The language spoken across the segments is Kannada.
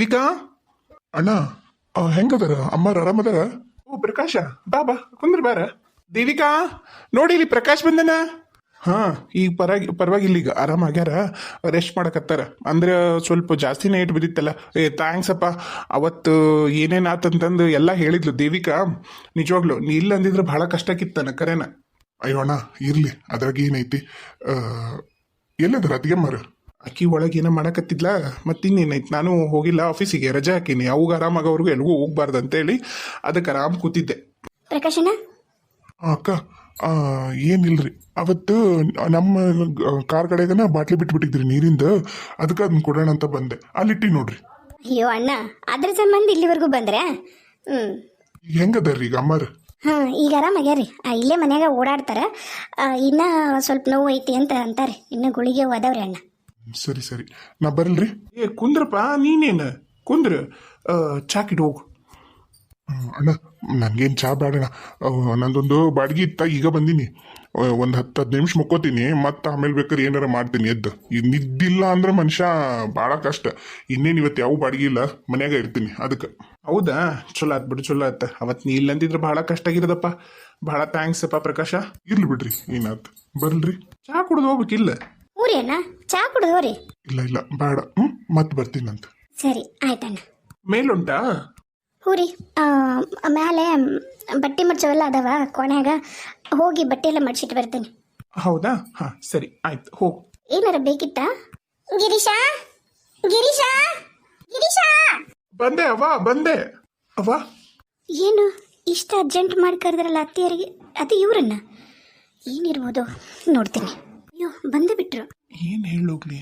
ದೇವಿಕಾ ಅಣ್ಣ ಹೆಂಗದಾರ ಅಮ್ಮಾರ ಆರಾಮದಾರ? ಓ ಪ್ರಕಾಶ ಬಾ ಬಾ ಕುಂದ್ರ ಬಾರ. ದೇವಿಕಾ ನೋಡಿ ಇಲ್ಲಿ ಪ್ರಕಾಶ್ ಬಂದನ. ಹಾ ಈಗ ಪರವಾಗಿಲ್ಲ, ಈಗ ಆರಾಮಾಗ್ಯಾರ, ರೆಸ್ಟ್ ಮಾಡಕತ್ತಾರ. ಅಂದ್ರೆ ಸ್ವಲ್ಪ ಜಾಸ್ತಿನೇ ಏಟ್ ಬಿದ್ದಿತ್ತಲ್ಲ. ಥ್ಯಾಂಕ್ಸ್ ಅಪ್ಪ, ಅವತ್ತು ಏನೇನ್ ಆತಂತಂದು ಎಲ್ಲ ಹೇಳಿದ್ಲು ದೇವಿಕಾ. ನಿಜವಾಗ್ಲು ನೀ ಇಲ್ಲ ಅಂದಿದ್ರೆ ಬಹಳ ಕಷ್ಟಕ್ಕಿತ್ತನ ಕರೆನ. ಅಯ್ಯೋ ಅಣ್ಣ ಇರ್ಲಿ, ಅದ್ರಾಗ ಏನೈತಿ. ಎಲ್ಲದಾರ ಅದ್ಗೆಮ್ಮಾರ? ಅಕ್ಕಿ ಒಳಗೆ ಏನೋ ಮಾಡಕತ್ತಿದ್ಲ, ಮತ್ತಿನ್ನೇನೈತಿ, ನಾನು ಹೋಗಿಲ್ಲ ಆಫೀಸಿಗೆ, ರಜೆ ಹಾಕಿನಿ. ಅವಾಗ ಆರಾಮಾಗವ್ರಿಗೂ ಎಲ್ಗೂ ಹೋಗ್ಬಾರ್ದು ಅಂತೇಳಿ ಅದಕ್ಕೆ ಆರಾಮ್ ಕೂತಿದ್ದೆ. ಪ್ರಕಾಶನ ಅಕ್ಕ ಏನಿಲ್ರಿ, ಅವತ್ತು ನಮ್ಮ ಕಾರ್ ಕಡೆಗನ ಬಾಟ್ಲಿ ಬಿಟ್ಬಿಟ್ಟಿದ್ರಿ ನೀರಿಂದ, ಅದಕ್ಕೆ ಅದನ್ನ ಕೊಡೋಣ ಅಂತ ಬಂದೆ. ಅಲ್ಲಿಟ್ಟಿ ನೋಡ್ರಿ. ಅಯ್ಯೋ ಅಣ್ಣ, ಅದ್ರ ಸಂಬಂಧ ಇಲ್ಲಿವರೆಗೂ ಬಂದ್ರೆ ಹೆಂಗದಾರ್ರಿ ಈಗ ಅಮ್ಮಾರ? ಹಾ ಈಗ ಆರಾಮಾಗ್ಯಾರಿ. ಇಲ್ಲೇ ಮನ್ಯಾಗ ಓಡಾಡ್ತಾರ. ಇನ್ನ ಸ್ವಲ್ಪ ನೋವು ಐತಿ ಅಂತ ಅಂತಾರೆ. ಇನ್ನ ಗುಳಿಗೆ ಹೋದವ್ರಿ ಅಣ್ಣ. ಸರಿ ಸರಿ, ನಾ ಬರಲ್ರಿ. ಕುಂದ್ರಪ್ಪ, ನೀನೇನು ಕುಂದ್ರ, ಚಾಕಿಟ್ ಹೋಗು. ಅಣ್ಣ ನನ್ಗೇನು ಚಾ ಬೇಡಣ್ಣ, ನಂದೊಂದು ಬಾಡಿಗೆ ಇತ್ತ, ಈಗ ಬಂದೀನಿ. ಒಂದು 10-15 ನಿಮಿಷ ಮುಕ್ಕೋತೀನಿ, ಮತ್ತೆ ಆಮೇಲೆ ಬೇಕಾದ್ರೆ ಏನಾರ ಮಾಡ್ತೀನಿ ಎದ್ದು. ಈಗ ನಿದ್ದಿಲ್ಲ ಅಂದ್ರೆ ಮನುಷ್ಯ ಭಾಳ ಕಷ್ಟ. ಇನ್ನೇನು ಇವತ್ತು ಯಾವ ಬಾಡಿಗೆ ಇಲ್ಲ, ಮನ್ಯಾಗ ಇರ್ತೀನಿ ಅದಕ್ಕೆ. ಹೌದಾ, ಚಲೋ ಆತ್ ಬಿಡು, ಚಲೋ ಆತ. ಅವತ್ತು ನೀ ಇಲ್ಲ ಅಂತಿದ್ರೆ ಭಾಳ ಕಷ್ಟ ಆಗಿರೋದಪ್ಪ. ಭಾಳ ಥ್ಯಾಂಕ್ಸ್ ಅಪ್ಪ ಪ್ರಕಾಶ. ಇರ್ಲಿ ಬಿಡ್ರಿ, ಏನಾತ್ ಬರಲ್ರಿ. ಚಾ ಕುಡ್ದು ಹೋಗ್ಬೇಕಿಲ್ಲ? ಊರಿ ಅಣ್ಣ, ಚಾ ಕುಡಿದೋರಿ. ಇಲ್ಲ ಇಲ್ಲ ಬೇಡ, ಮತ್ತೆ ಬರ್ತೀನಂತ. ಸರಿ ಆಯ್ತಣ್ಣ. ಮೇಲುಂಟಾ? ಹೂರಿ ಮ್ಯಾಲೆ ಬಟ್ಟೆ ಮಡ್ಚವೆಲ್ಲ ಅದಾವ ಕೊನೆಯಾಗ, ಹೋಗಿ ಬಟ್ಟೆ ಎಲ್ಲ ಮಡ್ಸಿಟ್ಟು ಬರ್ತೇನೆ. ಹೌದಾ, ಹಾ ಸರಿ ಆಯ್ತು, ಹೋಗು. ಏನಾರ ಬೇಕಿತ್ತಾ? ಗಿರೀಶ ಗಿರೀಶ ಗಿರೀಶ, ಬಂದೆ ಅವ್ವ, ಬಂದೆ ಅವ್ವ. ಏನು ಇಷ್ಟ ಅರ್ಜೆಂಟ್ ಮಾಡಿ ಕರೆದ್ರಲ್ಲ ಅತ್ತಿಯರಿಗೆ? ಅದು ಇವ್ರನ್ನ ಏನಿರ್ಬೋದು ನೋಡ್ತೀನಿ. ಅಯ್ಯೋ ಬಂದೇ ಬಿಟ್ರು. ಏನು ಹೇಳೋಗ್ಲಿ,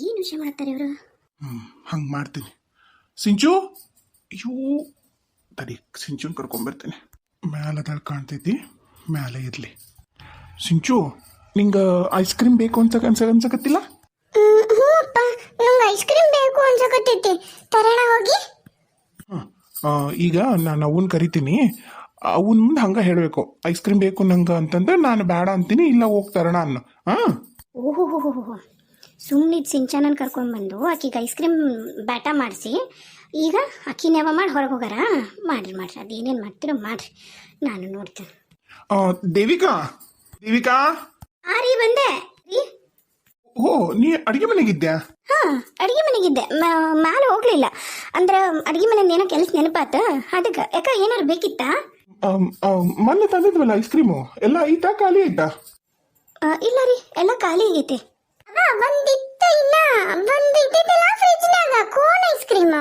ಏನು ವಿಷಯ ಮಾಡ್ತಾರೆ ಇವರು? ಹಂಗೆ ಮಾಡ್ತೀನಿ. ಸಿಂಚು, ಅಯ್ಯೋ ತಡಿ, ಸಿಂಚುನ್ ಕರ್ಕೊಂಬರ್ತೇನೆ. ಮ್ಯಾಲದಾಗ ಕಾಣ್ತೈತಿ, ಮ್ಯಾಲೆ ಇರಲಿ. ಸಿಂಚು, ನಿಂಗೆ ಐಸ್ ಕ್ರೀಮ್ ಬೇಕು ಅಂತ ಅನ್ಸಕತ್ತಿಲ್ಲ? ಹ್ಞೂ ಅಪ್ಪ, ನಂಗೆ ಐಸ್ ಕ್ರೀಮ್ ಬೇಕು ಅನ್ಸಕತ್ತೈತಿ. ತರೋಣ ಹೋಗಿ? ಈಗ ನಾನು ಅವನ್ ಕರಿತೀನಿ. ಅವನ ಮುಂದೆ ಹಂಗೆ ಹೇಳಬೇಕು, ಐಸ್ ಕ್ರೀಮ್ ಬೇಕು ನಂಗೆ ಅಂತಂದ್ರೆ ನಾನು ಬೇಡ ಅಂತೀನಿ, ಇಲ್ಲ ಹೋಗ್ತಾರಣ ಅನ್ನೋ. ಹಾಂ ಓಹೋ, ಸುಮ್ಮನಿದ್ದು ಸಿಂಚನನ್ ಕರ್ಕೊಂಡ್ಬಂದು ಆಕಿಗೆ ಐಸ್ ಕ್ರೀಮ್ ಬ್ಯಾಟ ಮಾಡಿಸಿ, ಈಗ ಅಕ್ಕಿ ನೆವ ಮಾಡಿ ಹೊರಗೆ ಹೋಗಾರ. ಮಾಡ್ರಿ ಅದು ಏನೇನು ಮಾಡ್ತೀರೋ ಮಾಡ್ರಿ, ನಾನು ನೋಡ್ತೇನೆ. ದೇವಿಕಾ, ದೇವಿಕಾ. ರೀ ಬಂದೆ ರೀ. ಓ, ನೀ ಅಡುಗೆ ಮನೆಗಿದ್ಯಾ? ಹಾಂ ಅಡುಗೆ ಮನೆಗಿದ್ದೆ, ಮ್ಯಾಲೆ ಹೋಗ್ಲಿಲ್ಲ. ಅಂದ್ರೆ ಅಡುಗೆ ಮನೆಯಿಂದ ಏನೋ ಕೆಲಸ ನೆನಪಾತ, ಅದಕ್ಕೆ. ಯಾಕ ಏನಾರು ಬೇಕಿತ್ತಾ? ಮೊನ್ನೆ ತಂದಿದ್ವಲ್ಲ ಐಸ್ ಕ್ರೀಮು, ಎಲ್ಲ ಐತಾ ಖಾಲಿ ಐತಾ? ಇಲ್ಲ ರೀ, ಎಲ್ಲ ಖಾಲಿ ಆಗೈತಿ. ಕೋನ್ ಐಸ್ ಕ್ರೀಮ್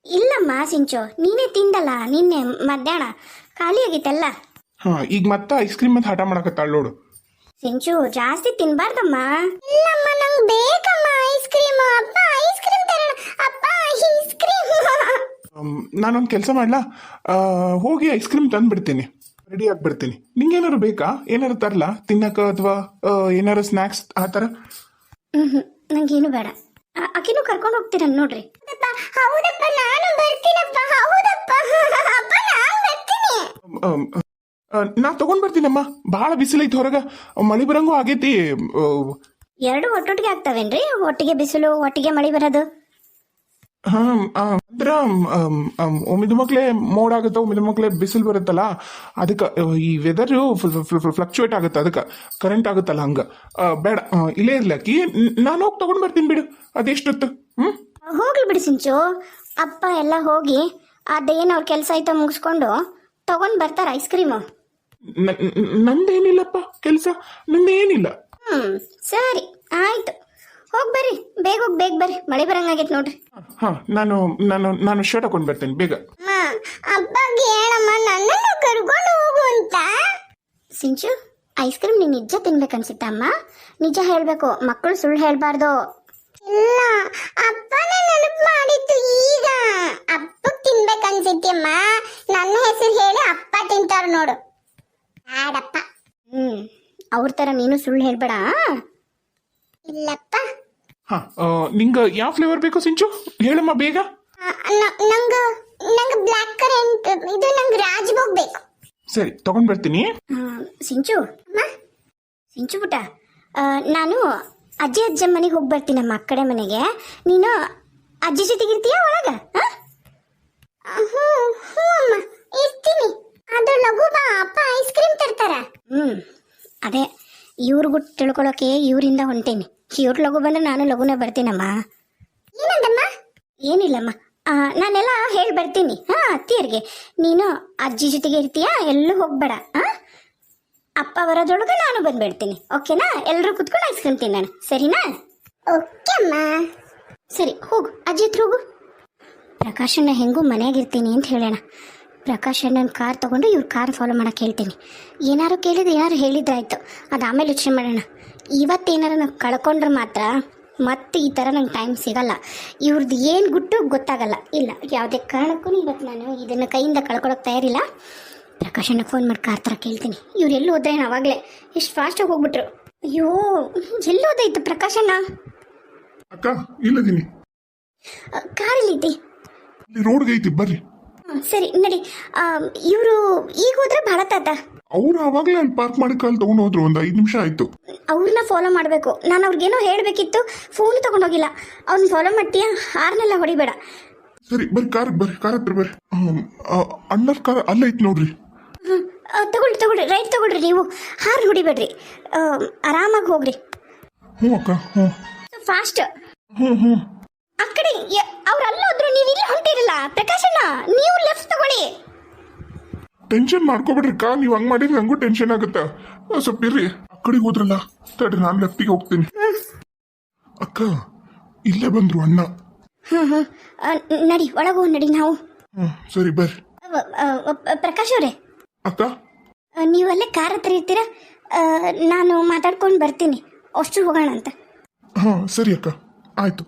ಇಲ್ಲಮ್ಮ ಸಿಂಚು, ನೀನೇ ತಿಂದಲ್ಲ ನಿನ್ನೆ ಮಧ್ಯಾಹ್ನ, ಖಾಲಿ ಆಗೈತಲ್ಲ. ಈಗ ಮತ್ತೆ ಐಸ್ ಕ್ರೀಮ್ ಅಂತ ಹಠ ಮಾಡಕತ್ತಾಳ ನೋಡು. ಸಿಂಚು ಜಾಸ್ತಿ ತಿನ್ಬಾರ್ದಮ್ಮ. ಇಲ್ಲಮ್ಮ ನಂಗೆ ಬೇಕಮ್ಮ ಐಸ್ ಕ್ರೀಮ್. ಅಪ್ಪ ಐಸ್ ಕ್ರೀಮ್ ತರೋಣ. ಅಪ್ಪ ಐಸ್ ಕ್ರೀಮ್. ನಾನೊಂದು ಕೆಲಸ ಮಾಡ್ಲಾ, ಹೋಗಿ ಐಸ್ ಕ್ರೀಮ್ ತಂದ್ಬಿಡ್ತೀನಿ, ರೆಡಿ ಆಗಿಬಿಡ್ತೀನಿ. ನಿಂಗೇನಾರು ಬೇಕಾ? ಏನಾರು ತರಲಾ ತಿನ್ನಕ, ಅಥವಾ ಏನಾರು ಸ್ನ್ಯಾಕ್ಸ್ ಆ ಥರ? ನಂಗೇನು ಬೇಡ. ಅಕ್ಕಿನೂ ಕರ್ಕೊಂಡು ಹೋಗ್ತೀರ ನೋಡ್ರಿ. ಹೌದಪ್ಪ, ನಾನು ಬರ್ತೀನಪ್ಪ. ಹೌದಪ್ಪ, ಅಪ್ಪ ನಾನು ಬರ್ತೀನಿ. ನಾ ತಗೊಂಡ್ ಬರ್ತೀನಮ್ಮ, ಭಾಳ ಬಿಸಿಲೈತಿ ಹೊರಗ, ಮಳಿ ಬರಂಗೂ ಆಗೈತಿ. ಎರಡು ಒಟ್ಟೊಟ್ಟಿಗೆ ಆಗ್ತಾವೇನ್ರಿ? ಒಟ್ಟಿಗೆ ಬಿಸಿಲು, ಒಟ್ಟಿಗೆ ಮಳಿ ಬರೋದು? ಅಂದ್ರ ಒಮ್ಮಿದ ಮಕ್ಳೆ ಮೋಡ ಆಗುತ್ತ, ಒಮ್ಮಿದ ಮಕ್ಳೆ ಬಿಸಿಲು ಬರುತ್ತಲ್ಲ, ಅದಕ್ಕೆ ಈ ವೆದರ್ ಫ್ಲಕ್ಚುಯೇಟ್ ಆಗುತ್ತೆ, ಅದಕ್ಕೆ ಕರೆಂಟ್ ಆಗುತ್ತಲ್ಲ, ಹಂಗ ಬೇಡ. ಇಲ್ಲೇ ಇರ್ಲಾಕಿ, ನಾನು ಹೋಗಿ ತಗೊಂಡ್ ಬರ್ತೀನಿ ಬಿಡು. ಅದೆಷ್ಟೊತ್ತು? ಹೋಗ್ಲಿ ಬಿಡಿ ಸಿಂಚು, ಅಪ್ಪ ಎಲ್ಲ ಹೋಗಿ ಅದೇನು ಅವ್ರ ಕೆಲಸ ಆಯ್ತಾ ಮುಗಿಸ್ಕೊಂಡು ತಗೊಂಡ್ ಬರ್ತಾರ ಐಸ್ ಕ್ರೀಮು. ನಂದೇನಿಲ್ಲಪ್ಪ ಕೆಲಸ, ನಂದೇನಿಲ್ಲ. ಸರಿ ಆಯ್ತು, ಹೋಗಿ ಬರ್ರಿ, ಬೇಗ ಹೋಗಿ ಬೇಗ ಬರ್ರಿ, ಮಳೆ ಬರಂಗಾಗೈತೆ ನೋಡ್ರಿ. ನಾನು ನಾನು ನಾನು ಶರ್ಟ್ ಹಾಕೊಂಡು ಬರ್ತೇನೆ ಬೇಗ. ಅಪ್ಪಗೆ ಹೇಳಮ್ಮ, ನನ್ನನ್ನು ಕರ್ಕೊಂಡು ಹೋಗು ಅಂತ. ಸಿಂಚು, ಐಸ್ ಕ್ರೀಮ್ ನೀನು ನಿಜ ತಿನ್ಬೇಕನ್ಸಿತ್ತಮ್ಮ? ನಿಜ ಹೇಳ್ಬೇಕು, ಮಕ್ಕಳು ಸುಳ್ಳು ಹೇಳ್ಬಾರ್ದು. ಇಲ್ಲ, ಅಪ್ಪನ ನೆನಪು ಮಾಡಿತ್ತು ಈಗ. ಅಪ್ಪ ತಿನ್ಬೇಕನ್ಸಿತ್ತಮ್ಮ, ನನ್ನ ಹೆಸರು ಹೇಳಿ ಅಪ್ಪ ತಿಂತಾರ ನೋಡು. ಆಡಪ್ಪ. ಅವ್ರ ತರ ನೀನು ಸುಳ್ಳು ಹೇಳ್ಬೇಡ. ಇಲ್ಲಪ್ಪ. ನಿಂಗೆ ಯಾವ ಫ್ಲೇವರ್ ಬೇಕು ಸಿಂಚು? ಹೇಳಮ್ಮ ಬೇಗ. ನಂಗೆ ಬ್ಲ್ಯಾಕ್ ಕರೆಂಟ್, ಇದು ನಂಗೆ ರಾಜ್ಭೋಗ್ ಬೇಕು. ಸರಿ, ತಗೊಂಡ್ ಬರ್ತೀನಿ. ಸಿಂಚು ಸಿಂಚು ಪುಟ್ಟ, ನಾನು ಅಜ್ಜಿ ಅಜ್ಜಮ್ಮ ಮನೆಗೆ ಹೋಗಿ ಬರ್ತೀನಮ್ಮ, ಆ ಕಡೆ ಮನೆಗೆ. ನೀನು ಅಜ್ಜಿ ಜೊತೆಗಿರ್ತೀಯಾ ಒಳಗ ಹ್ಞೂ ಹ್ಞೂ ಅಮ್ಮ ಇರ್ತೀನಿ ಅದು ಲಘು ಬಾ ಅಪ್ಪ ಐಸ್ ಕ್ರೀಮ್ ತರ್ತಾರ ಅದೇ ಇವ್ರ ಗುಟ್ಟು ತಿಳ್ಕೊಳಕ್ಕೆ ಇವರಿಂದ ಹೊಂಟೇನಿ ಇವ್ರ ಲಘು ಬಂದ್ರೆ ನಾನು ಲಘುನೇ ಬರ್ತೀನಮ್ಮ ಏನಂದಮ್ಮ ಏನಿಲ್ಲಮ್ಮ ನಾನೆಲ್ಲ ಹೇಳಿ ಬರ್ತೀನಿ ಅತ್ತಿಯರಿಗೆ ನೀನು ಅಜ್ಜಿ ಜೊತೆಗೆ ಇರ್ತೀಯಾ ಎಲ್ಲೂ ಹೋಗ್ಬೇಡ ಅಪ್ಪ ಬರೋದ್ರೊಳಗೆ ನಾನು ಬಂದ್ಬಿಡ್ತೀನಿ ಓಕೆನಾ ಎಲ್ಲರೂ ಕುತ್ಕೊಂಡು ಐಸ್ ಕ್ರೀಮ್ ತಿನ್ನೋಣ ಸರಿನಾ ಓಕೆ ಅಮ್ಮ ಸರಿ ಹೋಗು ಅಜ್ಜಿ ಹತ್ರ ಹೋಗು ಪ್ರಕಾಶಣ್ಣ ಹೆಂಗೂ ಮನೆಯಾಗಿರ್ತೀನಿ ಅಂತ ಹೇಳೋಣ ಪ್ರಕಾಶಣ್ಣನ ಕಾರ್ ತೊಗೊಂಡು ಇವ್ರ ಕಾರ್ ಫಾಲೋ ಮಾಡೋಕೆ ಹೇಳ್ತೀನಿ ಏನಾರು ಕೇಳಿದ್ರೆ ಏನಾರು ಹೇಳಿದ್ರಾಯ್ತು ಅದು ಆಮೇಲೆ ಯೋಚನೆ ಮಾಡೋಣ ಇವತ್ತೇನಾರು ನಾವು ಕಳ್ಕೊಂಡ್ರೆ ಮಾತ್ರ ಮತ್ತೆ ಈ ಥರ ನಂಗೆ ಟೈಮ್ ಸಿಗಲ್ಲ ಇವ್ರದ್ದು ಏನು ಗುಟ್ಟು ಗೊತ್ತಾಗಲ್ಲ ಇಲ್ಲ ಯಾವುದೇ ಕಾರಣಕ್ಕೂ ಇವತ್ತು ನಾನು ಇದನ್ನು ಕೈಯಿಂದ ಕಳ್ಕೊಳಕ್ಕೆ ತಯಾರಿಲ್ಲ ಪ್ರಕಾಶಣ್ಣ ಫೋನ್ ಮಾಡಿ ಕಾರ್ ಥರ ಕೇಳ್ತೀನಿ ಇವ್ರು ಎಲ್ಲಿ ಹೋದ್ರೇನು ಅವಾಗಲೇ ಎಷ್ಟು ಫಾಸ್ಟಾಗಿ ಹೋಗ್ಬಿಟ್ರು ಅಯ್ಯೋ ಎಲ್ಲಿ ಹೋದಾಯ್ತು ಪ್ರಕಾಶಣ್ಣ ಅಕ್ಕ ಇಲ್ಲದೀನಿ ಕಾರಲ್ಲಿದ್ದೆ ರೋಡ್ಗೆ ಐತಿ ಬರ್ರಿ ಸರಿ ನಡಿ ಇವರು ಈಗ ಹೋದ್ರೆ ಭಾಳ ತಾತ ಅವ್ರು ಅವಾಗಲೇ ಅಲ್ಲಿ ಪಾರ್ಕ್ ಮಾಡಿ ಕಾಲ್ ತಗೊಂಡು ಹೋದ್ರು ಒಂದು 5 ನಿಮಿಷ ಆಯ್ತು ಅವ್ರನ್ನ ಫಾಲೋ ಮಾಡಬೇಕು ನಾನು ಅವ್ರಿಗೇನೋ ಹೇಳಬೇಕಿತ್ತು ಫೋನ್ ತಗೊಂಡೋಗಿಲ್ಲ ಅವ್ರನ್ನ ಫಾಲೋ ಮಾಡ್ತೀಯಾ ಹಾರ್ನೆಲ್ಲ ಹೊಡಿಬೇಡ ಸರಿ ಬರ್ರಿ ಕಾರ್ ಹತ್ರ ಬರ್ರಿ ಅಣ್ಣರ ಕಾರ್ ಅಲ್ಲ ಐತಿ ನೋಡ್ರಿ ತಗೊಳ್ರಿ ರೈಟ್ ತಗೊಳ್ರಿ ನೀವು ಹಾರ್ನ್ ಹೊಡಿಬೇಡ್ರಿ ಆರಾಮಾಗಿ ಹೋಗ್ರಿ ಹ್ಞೂ ಅಕ್ಕ ಹ್ಞೂ ಫಾಸ್ಟ್ ಹ್ಞೂ ಆ ಕಡೆ ಅವ್ರು ಅಲ್ಲೋದ್ರು ನೀವು ಇಲ್ಲಿ ಹೊಂಟಿರಲ್ಲ ಪ್ರಕಾಶಣ್ಣ ನೀವು ಲೆಫ್ಟ್ ತಗೊಳ್ಳಿ ಟೆನ್ಷನ್ ಮಾಡ್ಕೊಬಿಡ್ರಿ ಕಾ ನೀವು ಹಂಗ್ ಮಾಡಿದ್ರೆ ನಂಗೂ ಟೆನ್ಷನ್ ಆಗುತ್ತ ಸ್ವಲ್ಪ ಇರ್ರಿ ಆ ಕಡೆಗೆ ಹೋದ್ರಲ್ಲ ತಡ್ರಿ ನಾನು ಲೆಫ್ಟಿಗೆ ಹೋಗ್ತೀನಿ ಅಕ್ಕ ಇಲ್ಲೇ ಬಂದ್ರು ಅಣ್ಣ ನಡಿ ಒಳಗೆ ಹೋಗಿ ನಡಿ ನಾವು ಸರಿ ಬರ್ರಿ ಪ್ರಕಾಶ್ ಅವರೇ ಅಕ್ಕ ನೀವು ಅಲ್ಲೇ ಕಾರ್ ಹತ್ರ ಇರ್ತೀರಾ ನಾನು ಮಾತಾಡ್ಕೊಂಡು ಬರ್ತೀನಿ ಅಷ್ಟು ಹೋಗೋಣ ಅಂತ ಸರಿ ಅಕ್ಕ ಆಯ್ತು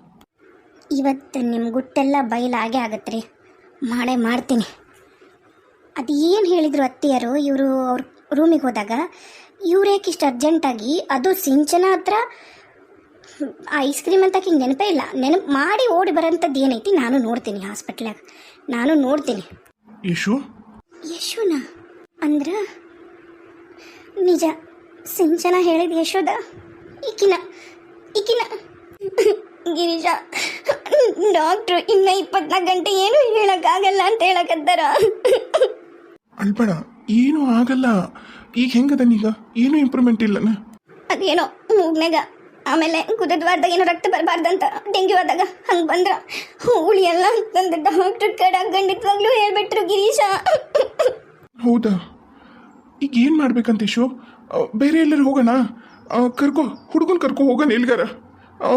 ಇವತ್ತು ನಿಮ್ಮ ಗುಟ್ಟೆಲ್ಲ ಬಯಲಾಗೆ ಆಗತ್ತೆ ರೀ ಮಾಡ್ತೀನಿ ಅದು ಏನು ಹೇಳಿದ್ರು ಅತ್ತಿಯರು ಇವರು ಅವ್ರ ರೂಮಿಗೆ ಹೋದಾಗ ಇವ್ರೇಕೆ ಇಷ್ಟು ಅರ್ಜೆಂಟಾಗಿ ಅದು ಸಿಂಚನ ಹತ್ರ ಐಸ್ ಕ್ರೀಮ್ ಅಂತ ಹಿಂಗೆ ನೆನಪೇ ಇಲ್ಲ ನೆನಪು ಮಾಡಿ ಓಡಿ ಬರೋಂಥದ್ದು ಏನೈತಿ ನಾನು ನೋಡ್ತೀನಿ ಹಾಸ್ಪಿಟ್ಲಾಗ ನಾನು ನೋಡ್ತೀನಿ ಯಶುನಾ ಅಂದ್ರ ನಿಜ ಸಿಂಚನ ಹೇಳಿದ ಯಶೋದ ಈಕಿನ ಗಿರೀಶ ಡಾಕ್ಟ್ರು ಇನ್ನ 24 ಗಂಟೆ ಏನು ಹೇಳಕ್ಕಾಗಲ್ಲ ಅಂತ ಹೇಳಕತ್ತಾರ ಅಳ್ಬೇಡ ಏನೂ ಆಗಲ್ಲ ಈಗ ಹೆಂಗದನೀಗ ಏನೂ ಇಂಪ್ರೂವ್ಮೆಂಟ್ ಇಲ್ಲನ ಅದೇನೋ ಮೂಗ್ನಾಗ ಆಮೇಲೆ ಕುದದ್ವಾರದಾಗ ಏನೋ ರಕ್ತ ಬರಬಾರ್ದಂತ ಡೆಂಗ್ಯೂ ಆದಾಗ ಹಂಗೆ ಬಂದ್ರ ಉಳಿಯಲ್ಲ ಅಂತಂದು ಡಾಕ್ಟ್ರ್ ಕಡೆ ಖಂಡಿತವಾಗ್ಲೂ ಹೇಳ್ಬಿಟ್ರು ಗಿರೀಶ ಹೌದಾ ಈಗ ಏನು ಮಾಡ್ಬೇಕಂತ ಯಶು ಬೇರೆ ಎಲ್ಲರೂ ಹೋಗೋಣ ಹುಡುಗನ್ ಕರ್ಕೊ ಹೋಗೋಣ ಎಲ್ಗಾರ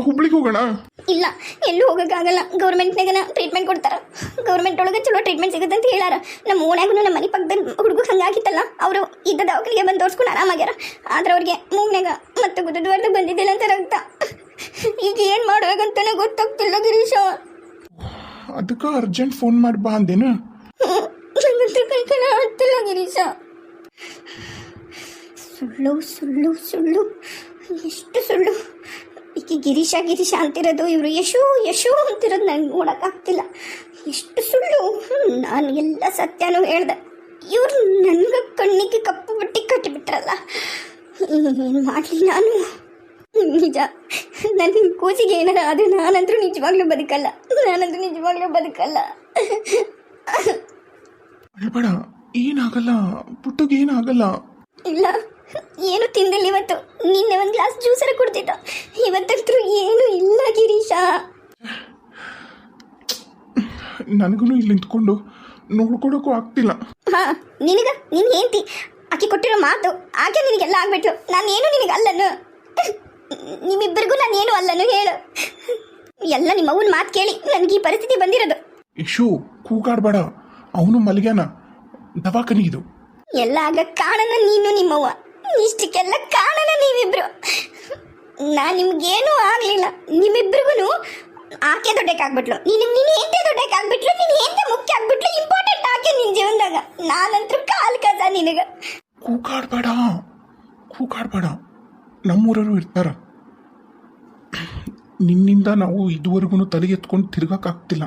ಹುಬ್ಳಿಗೆ ಹೋಗೋಣ ಇಲ್ಲ ಎಲ್ಲೂ ಹೋಗೋಕ್ಕಾಗಲ್ಲ ಗೌರ್ಮೆಂಟ್ನಾಗನ ಟ್ರೀಟ್ಮೆಂಟ್ ಕೊಡ್ತಾರ ಗೌರ್ಮೆಂಟ್ ಒಳಗೆ ಚಲೋ ಟ್ರೀಟ್ಮೆಂಟ್ ಸಿಗುತ್ತೆ ಅಂತ ಹೇಳಾರ ನಮ್ಮ ಓಣ್ಯಾಗೂ ನಮ್ಮ ಮನೆ ಪಕ್ಕದ ಹುಡುಗ ಹಂಗಾಗಿತ್ತಲ್ಲ ಅವರು ಇದ್ದ ದವಾಖಾನೆಗೆ ಬಂದು ತೋರಿಸ್ಕೊಂಡು ಆರಾಮಾಗ್ಯಾರ ಆದ್ರೆ ಅವ್ರಿಗೆ ಮೂಗ್ನಾಗ ಮತ್ತೆ ಗುದ್ದದ್ವಾರದಾಗ ಬಂದಿದ್ದಿಲ್ಲ ಅಂತ ರಕ್ತ ಈಗ ಏನು ಮಾಡ್ಬೇಕಂತಾನೆ ಗೊತ್ತಾಗ್ತಿಲ್ಲ ಗಿರೀಶ ಅದಕ್ಕೆ ಅರ್ಜೆಂಟ್ ಫೋನ್ ಮಾಡಿ ಬಾ ಅಂದೇನು ನಂಗಂತೂ ಕೈಕನ ಆಗ್ತಿಲ್ಲ ಗಿರೀಶ ಸುಳ್ಳು ಎಷ್ಟು ಸುಳ್ಳು ಈಕೆ ಗಿರೀಶ ಅಂತಿರೋದು ಇವರು ಯಶು ಅಂತಿರೋದು ನನಗೆ ನೋಡೋಕ್ಕಾಗ್ತಿಲ್ಲ ಎಷ್ಟು ಸುಳ್ಳು ನಾನು ಎಲ್ಲ ಸತ್ಯನೂ ಹೇಳ್ದೆ ಇವ್ರು ನನಗೆ ಕಣ್ಣಿಗೆ ಕಪ್ಪು ಬಟ್ಟೆ ಕಟ್ಟಿಬಿಟ್ರಲ್ಲ ಏನು ಮಾಡಲಿ ನಾನು ನಿಜ ನನ್ನ ಕೂಸಿಗೆ ಏನಾರ ಆದರೆ ನಾನಂತರೂ ನಿಜವಾಗ್ಲೂ ಬದುಕಲ್ಲ ಅಳ್ಬೇಡ ಏನಾಗಲ್ಲ ಪುಟ್ಟಗೆ ಏನಾಗಲ್ಲ ಇಲ್ಲ ಏನು ತಿಂದಿಲ್ಲ ಇವತ್ತು ನಿನ್ನೆ ಒಂದು ಗ್ಲಾಸ್ ಜ್ಯೂಸರ ಕುಡ್ತಿದ್ದ ಇವತ್ತಂತೂ ಏನು ಇಲ್ಲ ಗಿರೀಶ ನನಗೂ ಇಲ್ಲಿ ನಿಂತ್ಕೊಂಡು ನೋಡ್ಕೊಳಕ್ಕೂ ಆಗ್ತಿಲ್ಲ ನಿನ್ನ ಹೆಂಡತಿ ಆಕೆ ಕೊಟ್ಟಿರೋ ಮಾತು ಆಕೆ ನಿನಗೆಲ್ಲ ಆಗ್ಬಿಟ್ಲು ನಾನೇನು ನಿನಗೆ ಅಲ್ಲನು ನಿಮ್ಮಿಬ್ಬರಿಗೂ ನಾನೇನು ಅಲ್ಲನು ಹೇಳು ಎಲ್ಲ ನಿಮ್ಮ ಅವ್ವನ ಮಾತು ಕೇಳಿ ನನಗೆ ಈ ಪರಿಸ್ಥಿತಿ ಬಂದಿರೋದು ಯಶು ಕೂಗಾಡ್ಬೇಡ ಅವನು ಮಲ್ಗ್ಯಾನ ದವಾಖಾನೆ ಇದು ಎಲ್ಲ ಆಗ ಕಾಣನ ನೀನು ನಿಮ್ಮವ್ವ ಇಷ್ಟಕ್ಕೆಲ್ಲ ಕಾಣನ ನೀವಿಬ್ರು ನಾನು ನಿಮ್ಗೇನೂ ಆಗಲಿಲ್ಲ ನಿಮ್ಮಿಬ್ರಿಗೂ ಆಕೆ ದೊಡ್ಡಕ್ಕಾಗ್ಬಿಟ್ಲು ನೀನು ಹೆಂಡತಿ ದೊಡ್ಡಕ್ಕಾಗ್ಬಿಟ್ಲು ನೀನು ಹೆಂಡತಿ ಮುಖ್ಯ ಆಗ್ಬಿಟ್ಲು ಇಂಪಾರ್ಟೆಂಟ್ ಆಕೆ ನಿನ್ನ ಜೀವನದಾಗ ನಾನಂತರೂ ಕಾಲ್ ಕಸ ನಿನಗೆ ಕೂಗಾಡ್ಬೇಡ ನಮ್ಮೂರವರು ಇರ್ತಾರ ನಿನ್ನಿಂದ ನಾವು ಇದುವರೆಗೂ ತಲೆ ಎತ್ಕೊಂಡು ತಿರ್ಗಕ್ಕಾಗ್ತಿಲ್ಲ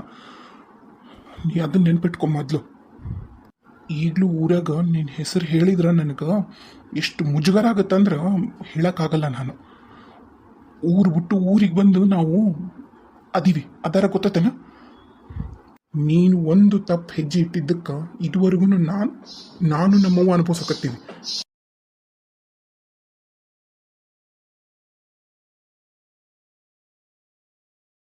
ನೀ ಅದನ್ನ ನೆನ್ಪಿಟ್ಕೊ ಮೊದಲು ಈಗಲೂ ಊರಾಗ ನಿನ್ನ ಹೆಸರು ಹೇಳಿದ್ರೆ ನನಗೆ ಎಷ್ಟು ಮುಜುಗರ ಆಗುತ್ತಂದ್ರೆ ಹೇಳೋಕ್ಕಾಗಲ್ಲ ನಾನು ಊರು ಬಿಟ್ಟು ಊರಿಗೆ ಬಂದು ನಾವು ಅದೀವಿ ಅದರ ಗೊತ್ತೇನ ನೀನು ಒಂದು ತಪ್ಪು ಹೆಜ್ಜೆ ಇಟ್ಟಿದ್ದಕ್ಕೆ ಇದುವರೆಗೂ ನಾನು ನಮ್ಮವ್ವ ಅನುಭವಿಸಕತ್ತೀವಿ